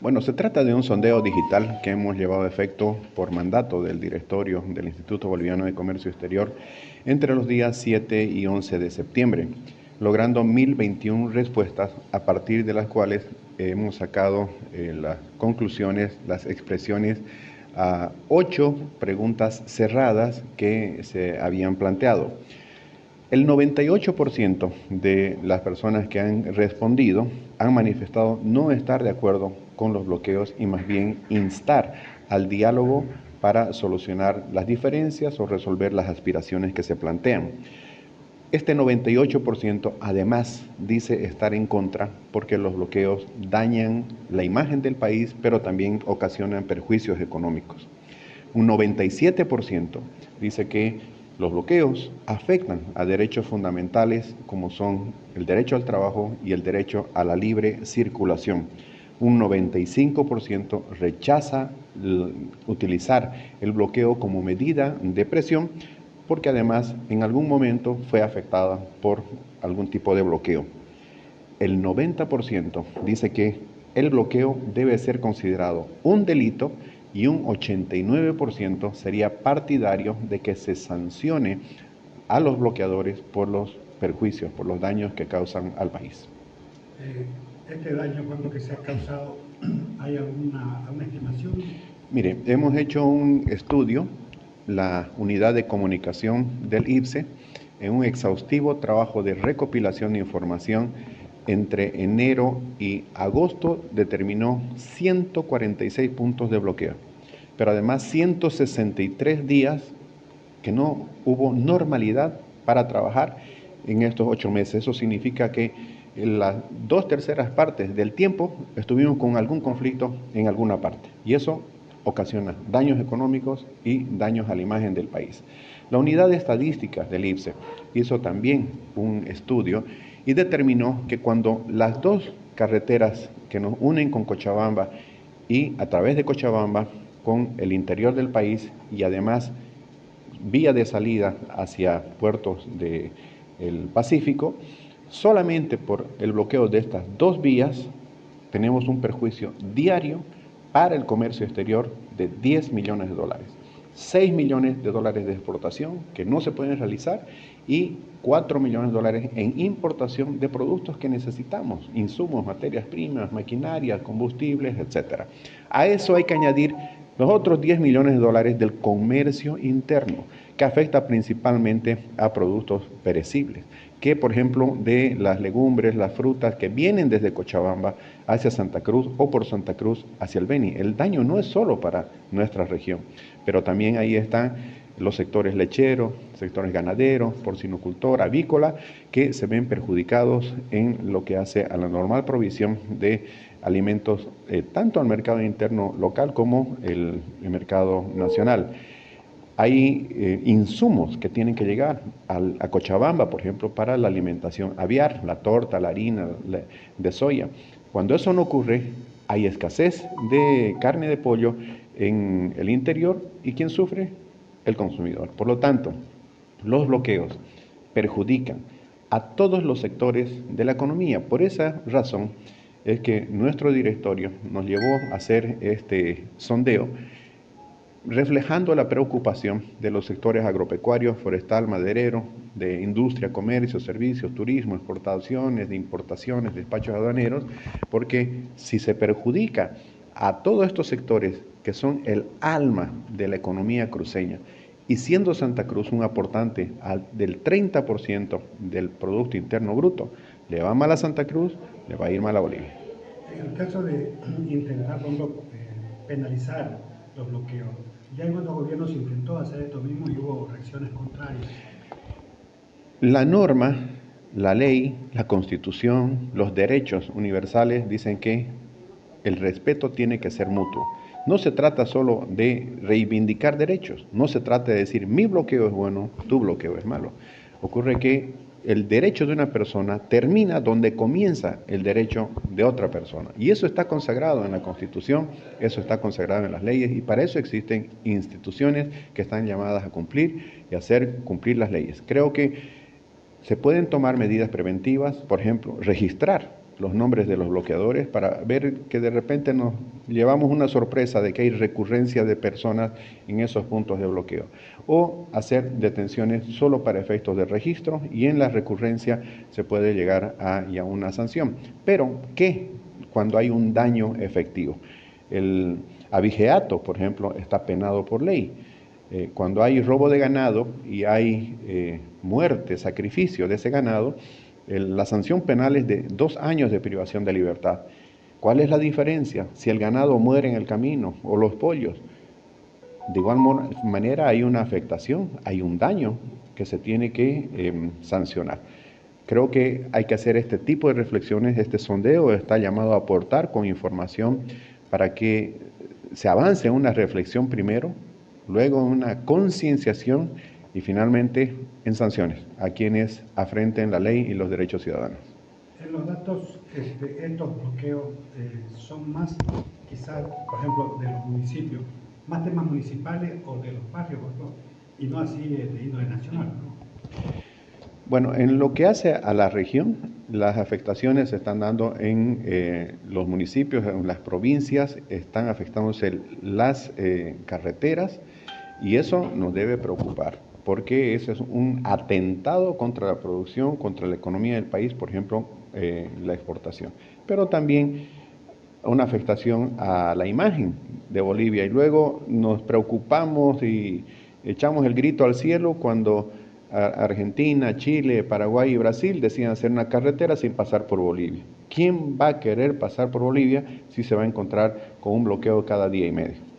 Bueno, se trata de un sondeo digital que hemos llevado a efecto por mandato del directorio del Instituto Boliviano de Comercio Exterior entre los días 7 y 11 de septiembre, logrando 1021 respuestas, a partir de las cuales hemos sacado las conclusiones, las expresiones a 8 preguntas cerradas que se habían planteado. El 98% de las personas que han respondido han manifestado no estar de acuerdo con los bloqueos y más bien instar al diálogo para solucionar las diferencias o resolver las aspiraciones que se plantean. Este 98% además dice estar en contra porque los bloqueos dañan la imagen del país, pero también ocasionan perjuicios económicos. Un 97% dice que los bloqueos afectan a derechos fundamentales como son el derecho al trabajo y el derecho a la libre circulación. Un 95% rechaza utilizar el bloqueo como medida de presión porque además en algún momento fue afectada por algún tipo de bloqueo. El 90% dice que el bloqueo debe ser considerado un delito y un 89% sería partidario de que se sancione a los bloqueadores por los perjuicios, por los daños que causan al país. Este daño, ¿cuánto que se ha causado? ¿Hay alguna estimación? Mire, hemos hecho un estudio, la unidad de comunicación del IPSE, en un exhaustivo trabajo de recopilación de información. Entre enero y agosto determinó 146 puntos de bloqueo, pero además 163 días que no hubo normalidad para trabajar en estos 8 meses. Eso significa que las 2/3 partes del tiempo estuvimos con algún conflicto en alguna parte, y eso ocasiona daños económicos y daños a la imagen del país. La unidad de estadísticas del IPSE hizo también un estudio y determinó que cuando las dos carreteras que nos unen con Cochabamba y a través de Cochabamba con el interior del país y además vía de salida hacia puertos del Pacífico, solamente por el bloqueo de estas dos vías tenemos un perjuicio diario para el comercio exterior de 10 millones de dólares. 6 millones de dólares de exportación que no se pueden realizar y 4 millones de dólares en importación de productos que necesitamos, insumos, materias primas, maquinarias, combustibles, etc. A eso hay que añadir los otros 10 millones de dólares del comercio interno, que afecta principalmente a productos perecibles, que por ejemplo de las legumbres, las frutas que vienen desde Cochabamba hacia Santa Cruz o por Santa Cruz hacia el Beni. El daño no es solo para nuestra región, pero también ahí están los sectores lecheros, sectores ganaderos, porcinocultor, avícola, que se ven perjudicados en lo que hace a la normal provisión de alimentos, tanto al mercado interno local como el mercado nacional. Hay insumos que tienen que llegar a Cochabamba, por ejemplo, para la alimentación aviar, la torta, la harina de soya. Cuando eso no ocurre, hay escasez de carne de pollo en el interior y ¿quién sufre? El consumidor. Por lo tanto, los bloqueos perjudican a todos los sectores de la economía. Por esa razón es que nuestro directorio nos llevó a hacer este sondeo reflejando la preocupación de los sectores agropecuarios, forestal, maderero, de industria, comercio, servicios, turismo, exportaciones, de importaciones, despachos aduaneros, porque si se perjudica a todos estos sectores que son el alma de la economía cruceña, y siendo Santa Cruz un aportante del 30% del Producto Interno Bruto, le va mal a Santa Cruz, le va a ir mal a Bolivia. En el caso de intentar, por ejemplo, penalizar los bloqueos, ya en otros gobiernos se intentó hacer esto mismo y hubo reacciones contrarias. La norma, la ley, la constitución, los derechos universales dicen que el respeto tiene que ser mutuo. No se trata solo de reivindicar derechos, no se trata de decir mi bloqueo es bueno, tu bloqueo es malo. Ocurre que el derecho de una persona termina donde comienza el derecho de otra persona. Y eso está consagrado en la Constitución, eso está consagrado en las leyes y para eso existen instituciones que están llamadas a cumplir y hacer cumplir las leyes. Creo que se pueden tomar medidas preventivas, por ejemplo, registrar los nombres de los bloqueadores para ver que de repente nos llevamos una sorpresa de que hay recurrencia de personas en esos puntos de bloqueo. O hacer detenciones solo para efectos de registro y en la recurrencia se puede llegar a ya una sanción. Pero, ¿qué cuando hay un daño efectivo? El abigeato, por ejemplo, está penado por ley. Cuando hay robo de ganado y hay muerte, sacrificio de ese ganado, la sanción penal es de 2 años de privación de libertad. ¿Cuál es la diferencia? Si el ganado muere en el camino o los pollos. De igual manera hay una afectación, hay un daño que se tiene que sancionar. Creo que hay que hacer este tipo de reflexiones. Este sondeo está llamado a aportar con información para que se avance en una reflexión primero, luego en una concienciación y finalmente en sanciones a quienes afrenten la ley y los derechos ciudadanos. En los datos, estos bloqueos son más, quizás, por ejemplo, de los municipios, más temas municipales o de los barrios, y no así de índole nacional, ¿no? Bueno, en lo que hace a la región, las afectaciones se están dando en los municipios, en las provincias, están afectándose las carreteras y eso nos debe preocupar porque eso es un atentado contra la producción, contra la economía del país, por ejemplo, la exportación, pero también una afectación a la imagen de Bolivia y luego nos preocupamos y echamos el grito al cielo cuando Argentina, Chile, Paraguay y Brasil deciden hacer una carretera sin pasar por Bolivia. ¿Quién va a querer pasar por Bolivia si se va a encontrar con un bloqueo cada día y medio?